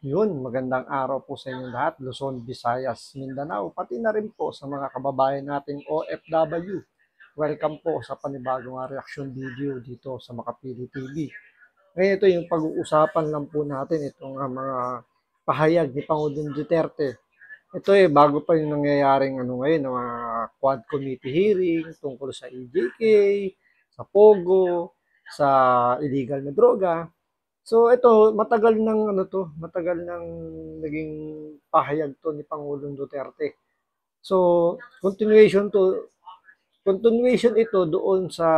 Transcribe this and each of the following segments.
Yun, magandang araw po sa inyong lahat, Luzon, Visayas, Mindanao, pati na rin po sa mga kababayan nating OFW. Welcome po sa panibagong reaction video dito sa Makapili TV. Ngayon ito yung pag-uusapan lang po natin itong mga pahayag ni Pangulong Duterte. Ito bago pa yung nangyayaring ngayon, mga Quad Committee hearing tungkol sa EJK, sa Pogo, sa illegal na droga. So ito, matagal nang naging pahayag to ni Pangulong Duterte. So continuation ito doon sa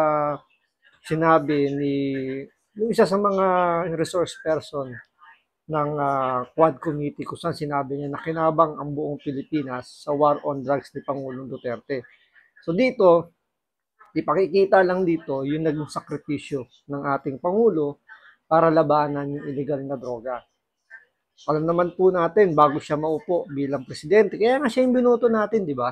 sinabi ni yung isa sa mga resource person ng Quad Committee kung saan sinabi niya na kinabang ang buong Pilipinas sa war on drugs ni Pangulong Duterte. So dito, ipakikita lang dito yung naging sakripisyo ng ating Pangulo para labanan yung illegal na droga. Alam naman po natin, bago siya maupo bilang presidente, kaya nga siya yung binoto natin, di ba?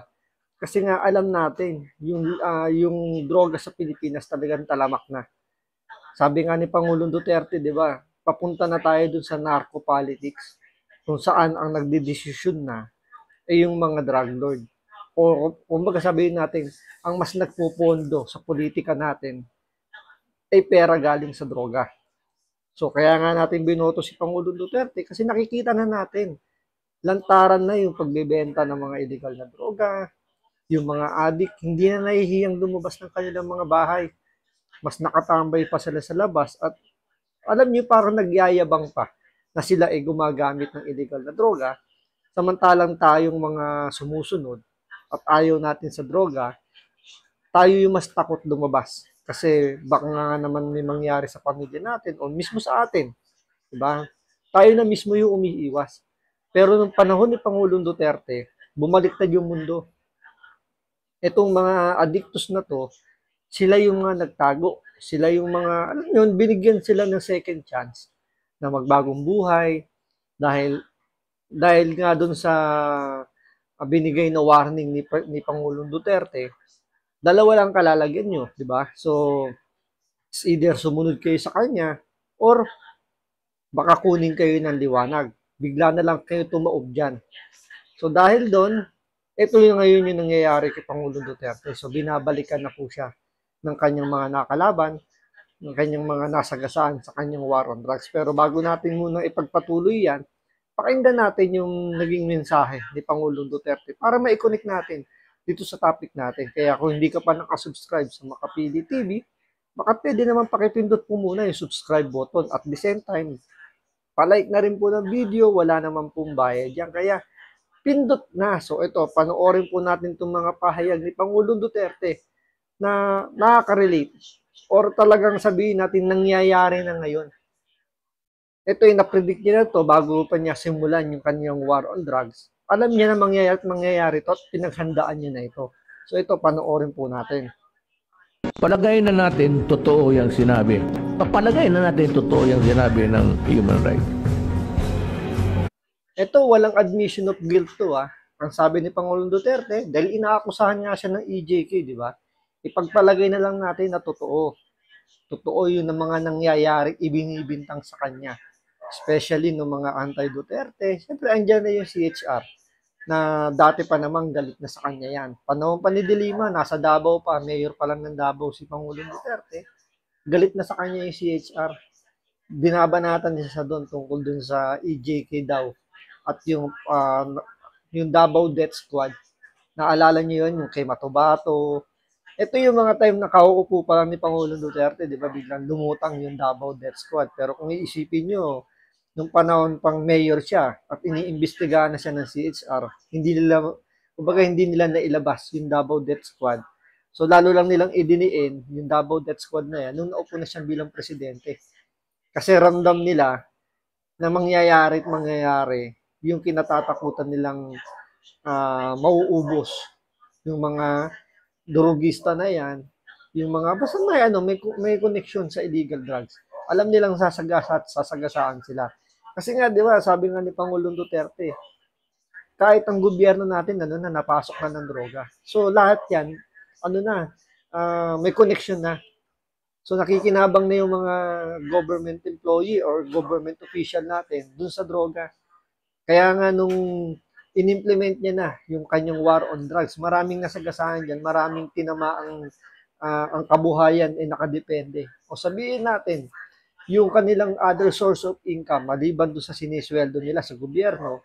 Kasi nga alam natin, yung droga sa Pilipinas talagang talamak na. Sabi nga ni Pangulong Duterte, di ba, papunta na tayo dun sa narco politics, kung saan ang nagdidesisyon na ay yung mga drug lord. O kumbaga sabihin natin, ang mas nagpupondo sa politika natin ay pera galing sa droga. So kaya nga natin binoto si Pangulong Duterte kasi nakikita na natin, lantaran na yung pagbebenta ng mga illegal na droga, yung mga addict, hindi na nahihiyang lumabas ng kanilang mga bahay. Mas nakatambay pa sila sa labas at alam niyo parang nagyayabang pa na sila ay gumagamit ng illegal na droga, samantalang tayong mga sumusunod at ayaw natin sa droga, tayo yung mas takot lumabas. Kasi baka nga naman may mangyari sa pamilya natin o mismo sa atin. Diba? Tayo na mismo yung umiiwas. Pero nung panahon ni Pangulong Duterte, bumaliktad yung mundo. Itong mga addictos na to, sila yung mga nagtago. Sila yung mga, alam yun, binigyan sila ng second chance na magbagong buhay dahil nga doon sa binigay na warning ni Pangulong Duterte, dalawa lang kalalagyan nyo, di ba? So, it's either sumunod kayo sa kanya or baka kunin kayo ng liwanag. Bigla na lang kayo tumaob dyan. So, dahil doon, ito yung ngayon yung nangyayari kay Pangulong Duterte. So, binabalikan na po siya ng kanyang mga nakalaban, ng kanyang mga nasagasaan sa kanyang war on drugs. Pero bago natin muna ipagpatuloy yan, pakinggan natin yung naging mensahe ni Pangulong Duterte para ma-connect natin dito sa topic natin. Kaya kung hindi ka pa nakasubscribe sa Makapili TV, baka pwede naman pakipindot po muna yung subscribe button. At the same time, palike na rin po ng video, wala naman pong bayad yan. Kaya pindot na. So ito, panoorin po natin itong mga pahayag ni Pangulong Duterte na nakaka-relate or talagang sabihin natin nangyayari na ngayon. Ito yung napredict niya na to bago pa niya simulan yung kanyang war on drugs. Alam niya na mangyayari to at pinaghandaan niya na ito. So ito, panoorin po natin. Palagay na natin totoo yung sinabi. Papalagay na natin totoo yung sinabi ng human rights. Ito, walang admission of guilt to Ang sabi ni Pangulong Duterte, dahil inaakusahan nga siya ng EJK, di ba? Ipagpalagay na lang natin na totoo. Totoo yun ng mga nangyayari ibinibintang sa kanya. Especially ng mga anti-Duterte. Siyempre, andyan na yung CHR na dati pa namang galit na sa kanya yan. Panahon pa ni De Lima, nasa Davao pa, mayor pa lang ng Davao si Pangulong Duterte, galit na sa kanya yung CHR. Binabanatan niya sa doon tungkol dun sa EJK daw at yung Davao Death Squad. Naalala niyo yun, yung kay Matobato. Ito yung mga time na kauupo pa lang ni Pangulong Duterte, di ba, biglang lumutang yung Davao Death Squad. Pero kung iisipin nyo, nung panahon pang mayor siya at iniimbestigahan na siya ng CHR, hindi nila nailabas yung Davao Death Squad. So lalo lang nilang idiniin yung Davao Death Squad na yan nung naupo na siya bilang presidente. Kasi ramdam nila na mangyayari yung kinatatakutan nilang mauubos. Yung mga drugista na yan, yung mga basta may connection sa illegal drugs. Alam nilang sasagasaan sila. Kasi nga, di ba, sabi nga ni Pangulong Duterte, kahit ang gobyerno natin, napasok na ng droga. So, lahat yan, may connection na. So, nakikinabang na yung mga government employee or government official natin dun sa droga. Kaya nga nung inimplement niya na yung kanyang war on drugs, maraming nasagasaan diyan, maraming tinamaang ang kabuhayan ay nakadepende. O sabihin natin, yung kanilang other source of income, maliban doon sa sinisweldo nila sa gobyerno,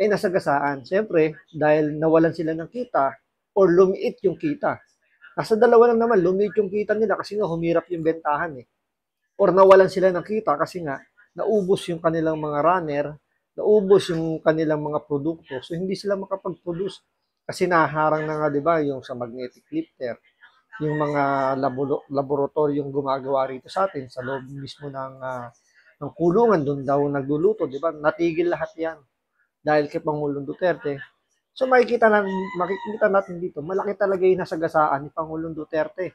ay nasagasaan. Siyempre, dahil nawalan sila ng kita or lumiit yung kita. Nasa dalawa lang naman, lumiit yung kita nila kasi nga humirap yung bentahan eh. Or nawalan sila ng kita kasi nga naubos yung kanilang mga runner, naubos yung kanilang mga produkto. So hindi sila makapag-produce kasi naharang na nga 'di ba yung sa magnetic lifter, yung mga laboratoryong gumagawa rito sa atin sa loob mismo ng kulungan doon daw nagluluto, 'di ba? Natigil lahat 'yan dahil kay Pangulong Duterte. So makikita natin dito, malaki talaga yung nasagasaan ni Pangulong Duterte.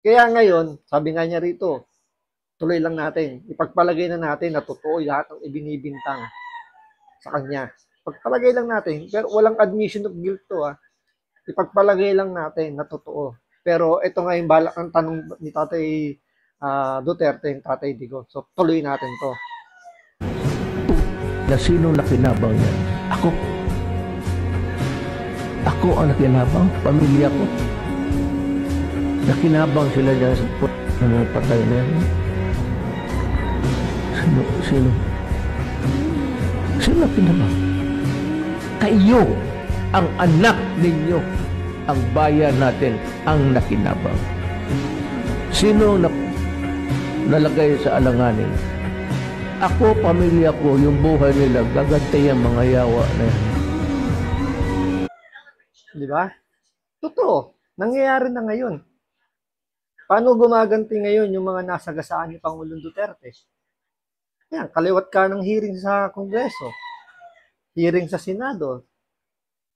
Kaya ngayon, sabi nga niya rito, tuloy lang natin. Ipagpalagay na natin na totoo lahat ng ibinibintang sa kanya. Pagpalagay lang natin, pero walang admission of guilt to Ipagpalagay lang natin na totoo. Pero ito nga yung balak ng tanong ni Tatay Duterte, yung Tatay Digo. So tuloy natin to. Na sino nakinabang yan? Ako. Ako ang nakinabang, pamilya ko. Nakinabang sila dyan sa patay na yan. Sino? Sino nakinabang? Kayo, ang anak ninyo, ang bayan natin, ang nakinabang. Sino nalagay sa alanganin? Ako, pamilya ko, yung buhay nila, gagantay ang mga yawa na yan. Di ba? Totoo. Nangyayari na ngayon. Paano gumaganti ngayon yung mga nasagasaan ni Pangulong Duterte? Yan, kaliwat ka ng hearing sa Kongreso, hearing sa Senado,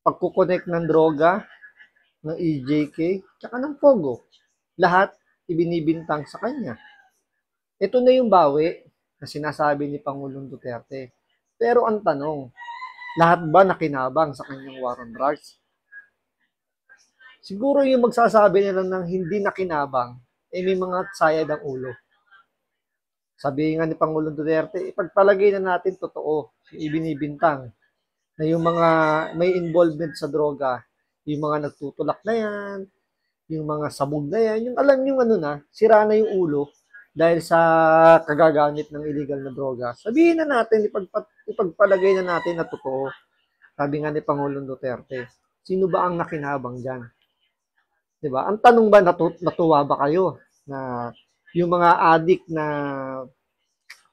pagkukonek ng droga, ng EJK, tsaka ng Pogo. Lahat ibinibintang sa kanya. Ito na yung bawi na sinasabi ni Pangulong Duterte. Pero ang tanong, lahat ba nakinabang sa kanyang war on drugs? Siguro yung magsasabi nila ng hindi nakinabang, may mga sayad ang ulo. Sabi nga ni Pangulong Duterte, ipagpalagay na natin totoo, ibinibintang, na yung mga may involvement sa droga, yung mga nagtutulak na yan, yung mga sabog na yan, yung alam yung sira na yung ulo, dahil sa kagagamit ng illegal na droga. Sabihin na natin, ipagpalagay na natin na totoo. Sabi nga ni Pangulong Duterte, sino ba ang nakinabang dyan? Diba? Ang tanong ba, natuwa ba kayo na yung mga adik na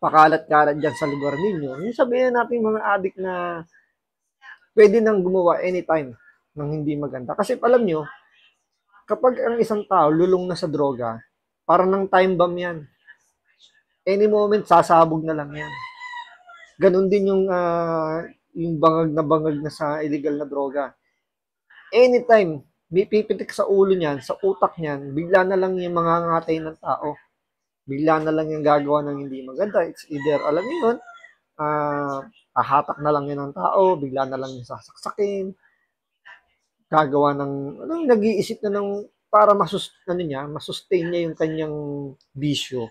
pakalat-kalat dyan sa lugar ninyo, yung sabihin natin mga adik na pwede nang gumawa anytime ng hindi maganda. Kasi alam nyo, kapag ang isang tao lulong na sa droga, parang ng time bomb yan. Any moment, sasabog na lang yan. Ganon din yung bangag na sa illegal na droga. Anytime, may pipitik sa ulo niyan, sa utak niyan, bigla na lang yung mga ngatay ng tao. Bigla na lang yung gagawa ng hindi maganda. It's either, alam niyo yun, hahatak na lang yun ng tao, bigla na lang yung sasaksakin, gagawa ng, nag-iisip na ng, para masustain niya yung kanyang bisyo.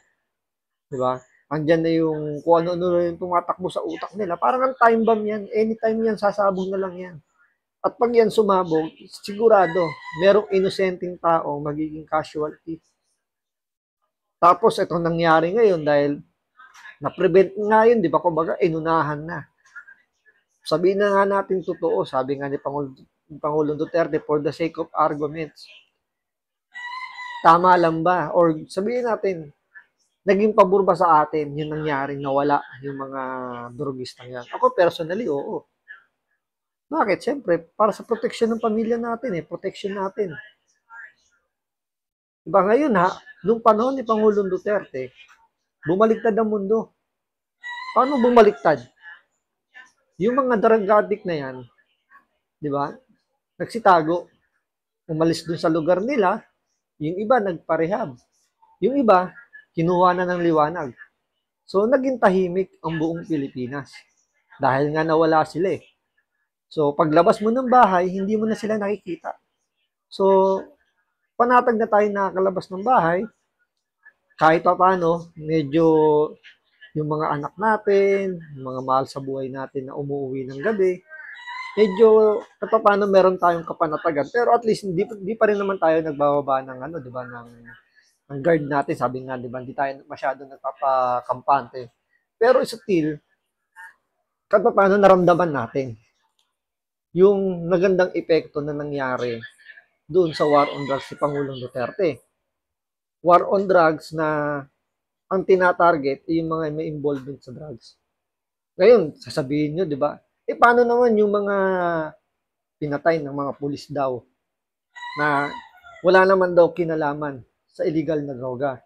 Diba? Andyan na yung kung ano-ano yung tumatakbo sa utak nila. Parang ang time bomb yan. Anytime yan, sasabog na lang yan. At pag yan sumabog, sigurado, merong inosenteng tao magiging casualty. Tapos itong nangyari ngayon dahil na-prevent nga yun, di ba? Kumbaga, inunahan na. Sabihin na nga natin totoo, sabi nga ni Pangulong Duterte, for the sake of arguments. Tama lang ba? Or sabihin natin, naging pabor ba sa atin yung nangyaring nawala yung mga drogistang yan? Ako personally, oo. Bakit? Siyempre, para sa protection ng pamilya natin, protection natin. Diba ngayon nung panahon ni Pangulong Duterte, bumaliktad ang mundo. Paano bumaliktad? Yung mga drug addict na yan, di ba? Nagsitago, umalis dun sa lugar nila, yung iba nagparehab. Yung iba, kinuha na ng liwanag. So, naging tahimik ang buong Pilipinas. Dahil nga nawala sila So, paglabas mo ng bahay, hindi mo na sila nakikita. So, panatag na tayo nakakalabas ng bahay, kahit pa paano, medyo yung mga anak natin, yung mga mahal sa buhay natin na umuwi ng gabi, medyo paano meron tayong kapanatagan. Pero at least hindi pa rin naman tayo nagbababa ng ano, 'di ba, ng guard natin. Sabi nga, 'di ba, hindi tayo masyadong nagpapakampante. Pero still, paano naramdaman natin yung nagandang epekto na nangyari doon sa war on drugs si Pangulong Duterte. War on drugs na ang tinatarget ay yung mga may involvement sa drugs. Ngayon, sasabihin nyo, di ba? Paano naman yung mga pinatay ng mga pulis daw na wala naman daw kinalaman sa illegal na droga?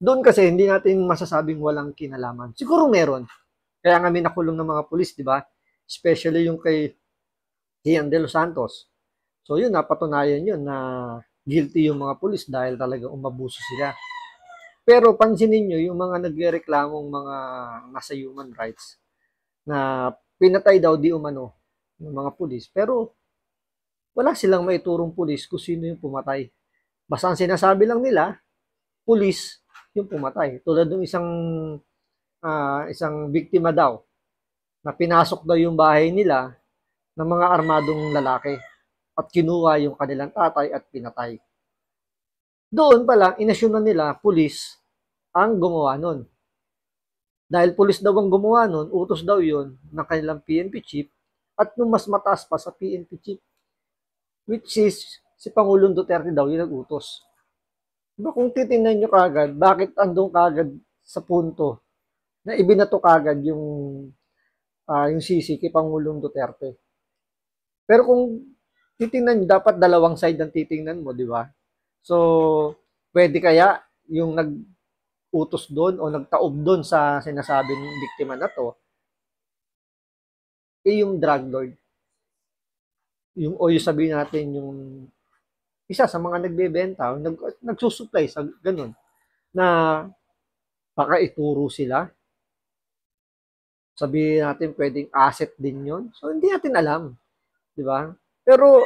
Doon kasi hindi natin masasabing walang kinalaman. Siguro meron. Kaya nga may nakulong ng mga pulis, di ba? Especially yung kay Ian De Los Santos. So yun, napatunayan yun na guilty yung mga pulis dahil talaga umabuso sila. Pero pansinin nyo, yung mga nagreklamong mga nasa human rights na pinatay daw di umano ng mga pulis. Pero wala silang maiturong pulis kung sino yung pumatay. Basta ang sinasabi lang nila, pulis yung pumatay. Tulad ng isang biktima daw na pinasok daw yung bahay nila ng mga armadong lalaki at kinuha yung kanilang tatay at pinatay. Doon pa lang, inassume nila, pulis ang gumawa nun. Dahil pulis daw ang gumawa nun, utos daw yun ng kanilang PNP chief at nung mas mataas pa sa PNP chief, which is si Pangulong Duterte daw yung nag-utos. Diba, kung titingnan nyo kagad, bakit andong kagad sa punto na ibinato kagad yung sisi kay Pangulong Duterte. Pero kung titingnan nyo, dapat dalawang side ang titingnan mo, di ba? So, pwede kaya yung nag-utos doon o nagtaob doon sa sinasabing biktima na to, yung drug lord. O yung sabihin natin, yung isa sa mga nagbebenta, nagsusupply sa ganun, na baka ituro sila. Sabihin natin, pwedeng asset din yon. So, hindi natin alam. Di ba? Pero,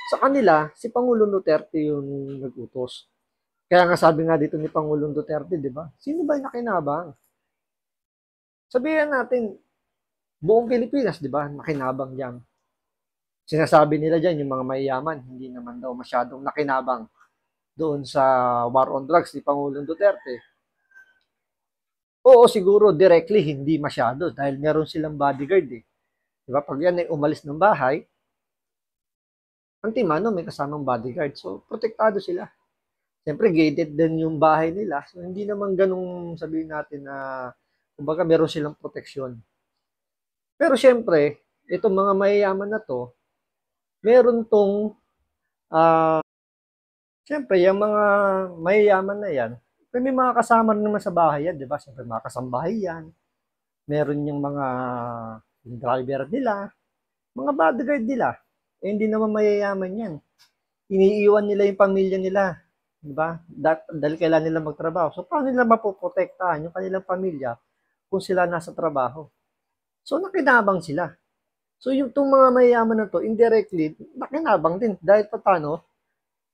sa kanila, si Pangulong Duterte yung nag-utos. Kaya nga sabi nga dito ni Pangulong Duterte, di ba? Sino ba yung nakinabang? Sabihin natin, buong Pilipinas, di ba? Nakinabang diyan. Sinasabi nila diyan yung mga mayayaman, hindi naman daw masyadong nakinabang doon sa war on drugs ni Pangulong Duterte. Oo, siguro directly hindi masyado dahil meron silang bodyguard eh. Di ba? Pag yan ay umalis ng bahay, antimano may kasamang bodyguard. So, protektado sila. Siyempre, gated din yung bahay nila. So, hindi naman ganung sabihin natin na, kumbaga, meron silang proteksyon. Pero siyempre, itong mga mayayaman na to, meron tong, siyempre, yung mga mayayaman na yan, may mga kasama naman sa bahay yan, di ba? Siyempre, mga kasambahay yan. Meron yung mga yung driver nila, mga bodyguard nila. Hindi naman mayayaman yan. Iniiwan nila yung pamilya nila. Diba? Dahil kailan nila magtrabaho. So, paano nila mapoprotektahan yung kanilang pamilya kung sila nasa trabaho? So, nakinabang sila. So, yung mga mayayaman na to, indirectly, nakinabang din. Dahil paano,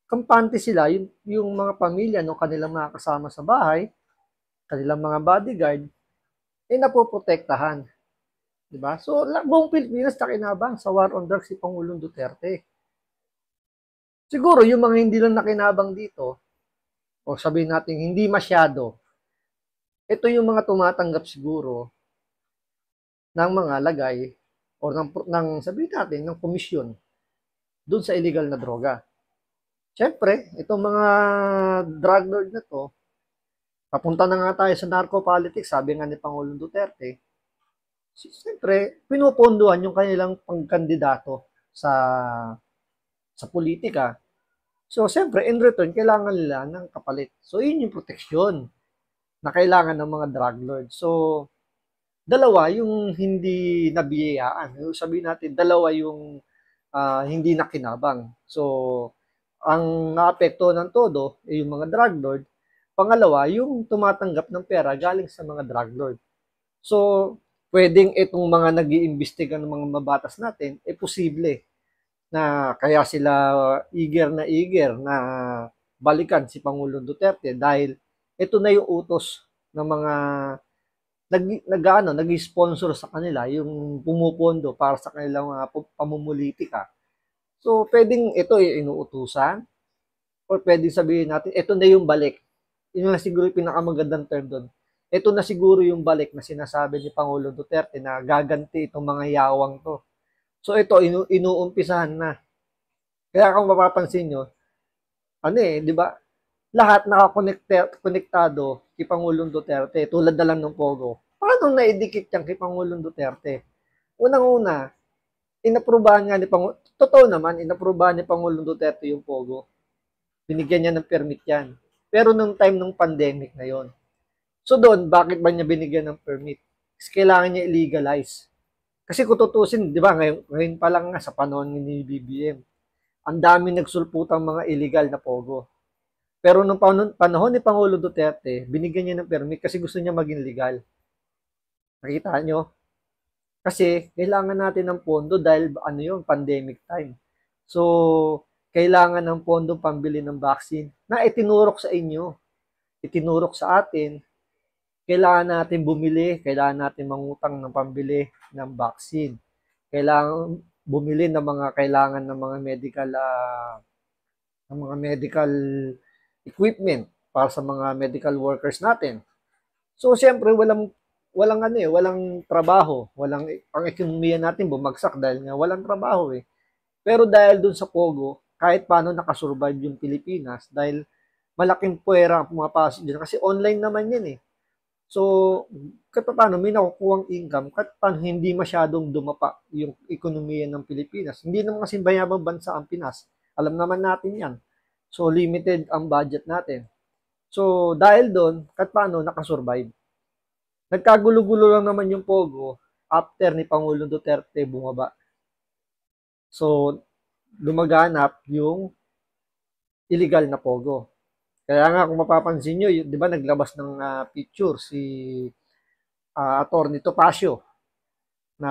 kampante sila, yung mga pamilya, no, kanilang mga kasama sa bahay, kanilang mga bodyguard, napoprotektahan. Diba? So, buong Pilipinas nakinabang sa war on drugs si Pangulong Duterte. Siguro, yung mga hindi lang nakinabang dito, o sabihin natin, hindi masyado, ito yung mga tumatanggap siguro ng mga lagay o ng sabihin natin, ng komisyon doon sa illegal na droga. Siyempre, itong mga drug lord na to, papunta na nga tayo sa narco-politics, sabi nga ni Pangulong Duterte, siyempre, pinupondohan yung kanilang pangkandidato sa politika. So, siyempre, in return, kailangan nila ng kapalit. So, yun yung proteksyon na kailangan ng mga drug lord. So, dalawa yung hindi nabiyayaan. Sabihin natin, dalawa yung hindi nakinabang. So, ang naapekto ng todo ay yung mga drug lord. Pangalawa, yung tumatanggap ng pera galing sa mga drug lord. So, pwedeng itong mga nag-iimbestiga ng mga mabatas natin, posible na kaya sila eager na balikan si Pangulong Duterte dahil ito na yung utos ng mga nag-sponsor sa kanila yung pumupondo para sa kanilang mga pamumulitika. So, pwedeng ito inuutusan or pwedeng sabihin natin, ito na yung balik. Yun na siguro yung pinakamagandang term doon. Ito na siguro yung balik na sinasabi ni Pangulong Duterte na gaganti itong mga yawang to. So, ito, inuumpisahan na. Kaya kung mapapansin nyo, di ba? Lahat nakakonektado kay Pangulong Duterte, tulad na lang ng Pogo. Paano naidikit yan kay Pangulong Duterte? Unang-una, inaprubahan nga ni Pangulong, totoo naman, inaprubahan ni Pangulong Duterte yung Pogo. Binigyan niya ng permit yan. Pero nung time ng pandemic na yon. So doon, bakit ba niya binigyan ng permit? Kasi kailangan niya i-legalize. Kasi kung tutusin, di ba, ngayon pa lang nga sa panahon ni BBM, ang dami nagsulputang mga illegal na Pogo. Pero nung panahon ni Pangulo Duterte, binigyan niya ng permit kasi gusto niya maging legal. Nakita nyo? Kasi kailangan natin ng pondo dahil pandemic time. So, kailangan ng pondo pambili ng vaccine na itinurok sa inyo. Itinurok sa atin. Kailangan natin bumili, kailangan natin mangutang ng pambili ng vaccine. Kailangan bumili ng mga kailangan ng mga medical equipment para sa mga medical workers natin. So, siyempre, walang trabaho, ang ekonomiya natin bumagsak dahil nga walang trabaho eh. Pero dahil dun sa Pogo, kahit paano nakasurvive yung Pilipinas dahil malaking puwera ang pumapasok dyan kasi online naman yan eh. So, kahit paano may nakukuhang income, kahit paano hindi masyadong dumapa yung ekonomiya ng Pilipinas. Hindi naman kasi bayabang bansa ang Pinas. Alam naman natin yan. So, limited ang budget natin. So, dahil doon, kahit paano nakasurvive. Nagkagulo-gulo lang naman yung Pogo after ni Pangulong Duterte bumaba. So, lumaganap yung illegal na Pogo. Kaya nga kung mapapansin nyo, di ba naglabas ng picture si Atty. Topacio na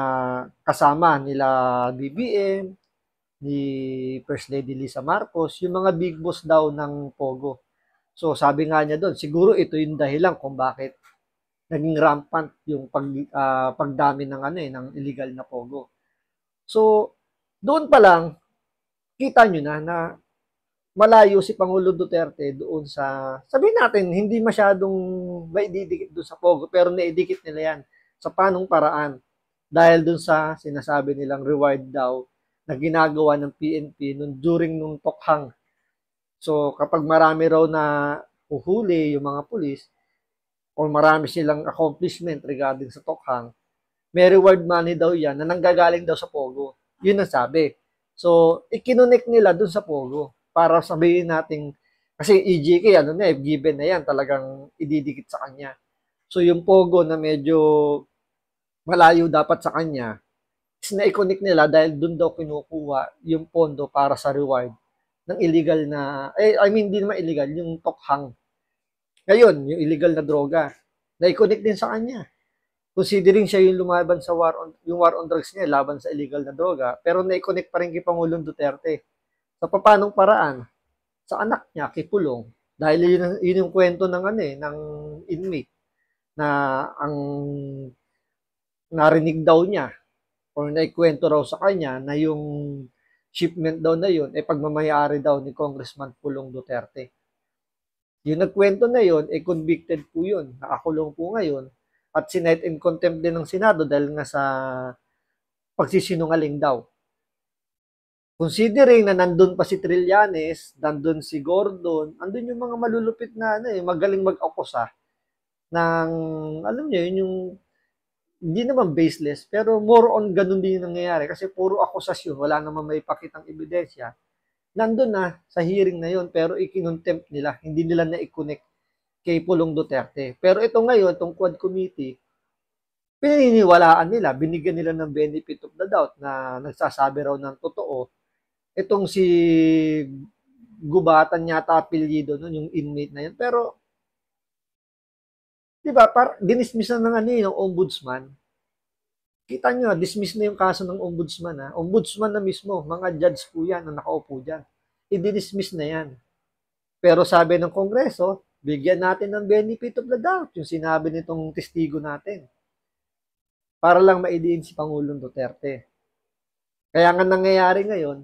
kasama nila BBM, ni First Lady Lisa Marcos, yung mga big boss daw ng Pogo. So sabi nga niya doon, siguro ito yung dahilan kung bakit naging rampant yung pagdami ng ng illegal na Pogo. So doon pa lang kita nyo na malayo si Pangulo Duterte doon sa, sabihin natin, hindi masyadong maididikit doon sa Pogo, pero naidikit nila yan sa panong paraan. Dahil doon sa sinasabi nilang reward daw na ginagawa ng PNP during nung tokhang. So, kapag marami raw na uhuli yung mga pulis, o marami silang accomplishment regarding sa tokhang, may reward money daw yan na nanggagaling daw sa Pogo. Yun ang sabi. So, ikinonect nila dun sa Pogo para sabihin natin, kasi EJK, given na yan, talagang ididikit sa kanya. So, yung Pogo na medyo malayo dapat sa kanya, is na-connect nila dahil dun daw kinukuha yung pondo para sa reward ng illegal na, hindi naman illegal, yung tokhang. Ngayon, yung illegal na droga, na-connect din sa kanya. Considering siya yung lumaban sa war on drugs niya, laban sa illegal na droga, pero na-connect pa rin kay Pangulong Duterte. Sa papanong paraan? Sa anak niya, kay Pulong. Dahil yun yung kwento ng ng inmate na ang narinig daw niya or naikwento raw sa kanya na yung shipment daw na yun pagmamayari daw ni Congressman Pulong Duterte. Yung nagkwento na yun, convicted po yun. Nakakulong po ngayon at sinight in contempt din ng Senado dahil nga sa pagsisinungaling daw. Considering na nandun pa si Trillanes, nandun si Gordon, andun yung mga malulupit na magaling mag-akusa ng, alam niyo, yun yung hindi naman baseless, pero more on ganun din yung nangyayari kasi puro akusasyon, wala naman may pakitang ebidensya. Nandun na sa hearing na yun, pero ikinontempt nila, hindi nila na-connect kay Pulong Duterte. Pero ito ngayon, itong Quad Committee, pininiwalaan nila, binigyan nila ng benefit of the doubt na nagsasabi raw ng totoo. Itong si Gubatan yata apelyido nun, yung inmate na yun. Pero, di ba, dinismiss na ng ombudsman. Kita nyo, dismiss na yung kaso ng ombudsman. Ombudsman na mismo, mga judge po yan na nakaupo dyan. I-dismiss na yan. Pero sabi ng Kongreso, Bigyan natin ng benefit of the doubt yung sinabi nitong testigo natin para lang maidiin si Pangulong Duterte. Kaya nga nangyayari ngayon,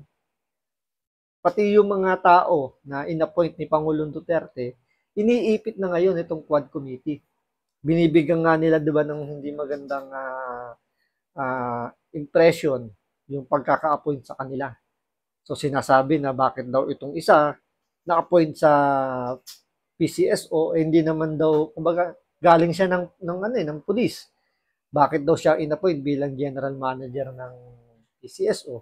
pati yung mga tao na inappoint ni Pangulong Duterte, iniipit na ngayon itong Quad Committee. Binibigyan nga nila 'di ba ng hindi magandang impression yung pagkaka-appoint sa kanila. So sinasabi na bakit daw itong isa na-appoint sa PCSO, hindi naman daw, kumbaga, galing siya ng pulis. Bakit daw siya inappoint bilang general manager ng PCSO?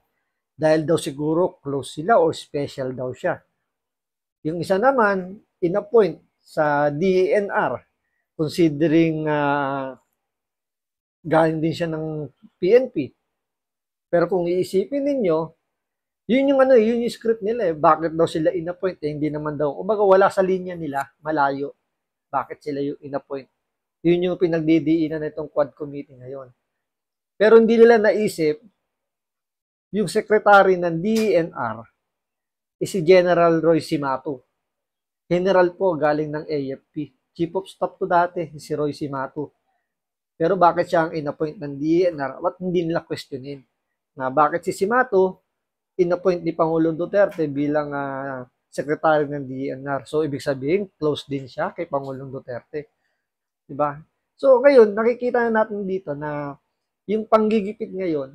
Dahil daw siguro close sila or special daw siya. Yung isa naman, inappoint sa DENR, considering galing din siya ng PNP. Pero kung iisipin ninyo, yun yung script nila eh. Bakit daw sila inappoint? Eh, hindi naman daw. Kumbaga wala sa linya nila, malayo. Bakit sila yung inappoint? Yun yung pinagdidiinan nitong Quad Committee ngayon. Pero hindi nila naisip, yung secretary ng DENR is si General Roy Simato. General po galing ng AFP. Chief of Staff to dati, si Roy Simato. Pero bakit siya ang inappoint ng DENR? At hindi nila questionin na bakit si Simato inappoint ni Pangulong Duterte bilang secretary ng DENR. So, ibig sabihin, close din siya kay Pangulong Duterte. Diba? So, ngayon, nakikita na natin dito na yung panggigipit ngayon,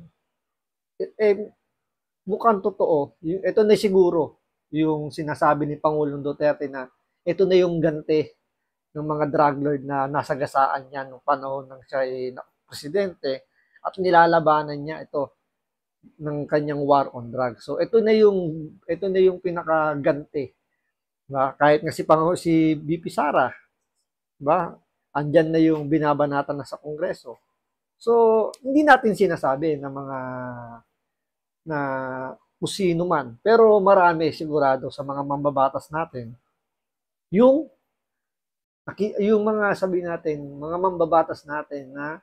mukhang totoo. Ito na siguro yung sinasabi ni Pangulong Duterte na ito na yung ganti ng mga drug lord na nasagasaan niya nung panahon ng siya ay presidente at nilalabanan niya ito ng kanyang war on drugs. So ito na yung pinakaganti. Diba? Kahit nga si VP Sara, diba? Andyan na yung binabanatan na sa Kongreso. So hindi natin sinasabi na mga na kusino man, pero marami sigurado sa mga mambabatas natin yung mga sabi natin, mga mambabatas natin na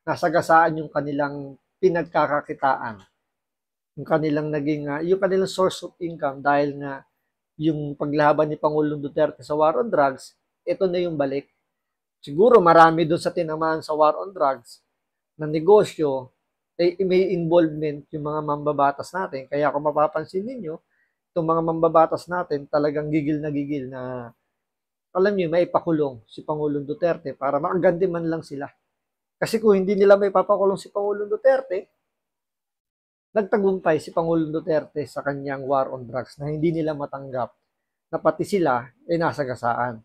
nasagasaan yung kanilang pinagkakakitaan, yung kanilang yung kanilang source of income dahil nga yung paglaban ni Pangulong Duterte sa war on drugs, ito na yung balik. Siguro marami doon sa tinamaan sa war on drugs na negosyo, may involvement yung mga mambabatas natin. Kaya kung mapapansin ninyo, itong mga mambabatas natin talagang gigil na alam niyo, may pakulong si Pangulong Duterte para makaganti man lang sila. Kasi kung hindi nila may papakulong si Pangulong Duterte, nagtagumpay si Pangulong Duterte sa kanyang war on drugs na hindi nila matanggap na pati sila ay nasagasaan.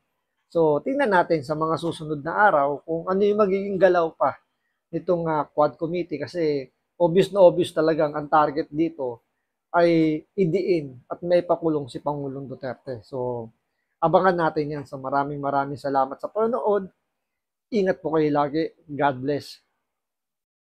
So, tingnan natin sa mga susunod na araw kung ano yung magiging galaw pa nitong Quad Committee kasi obvious na obvious talagang ang target dito ay idiin at may pakulong si Pangulong Duterte. So, abangan natin yan. So maraming salamat sa panonood. Ingat po kayo lagi. God bless.